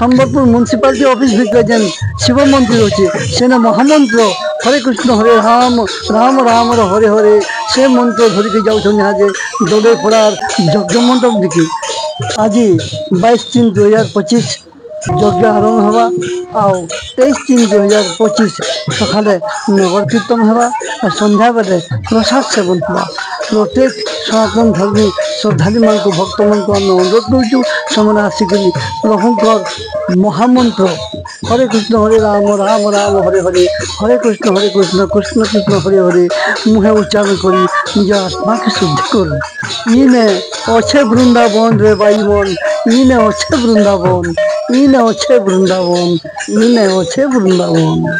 Sambalpur municipality office भी जेन शिव मंदिर अच्छे सेना महामंत्र हरे कृष्ण हरे राम राम राम हरे हरे से मंत्र धरिकी जाऊे दौड़े पड़ार यज्ञ मंडप दिखी आज 22/3/2025 यज्ञ आरम्भ हवा आउ 23/3/2025 सका नगर कीर्तन हवा और संध्या बेले प्रसाद सेवन हवा। प्रत्येक सनातन धर्मी श्रद्धालु मान भक्त मान आम अनुरोध करूँ से आसिक प्रभुंर महामंत्र हरे कृष्ण हरे राम राम राम हरे हरे हरे कृष्ण कृष्ण कृष्ण हरे हरे मुहे उच्चारण कर निज आत्मा के शुद्ध कर। इने अच्छे वृंदावन रे बाई मन इने अच्छे वृंदावन इने अच्छे वृंदावन इने अच्छे वृंदावन।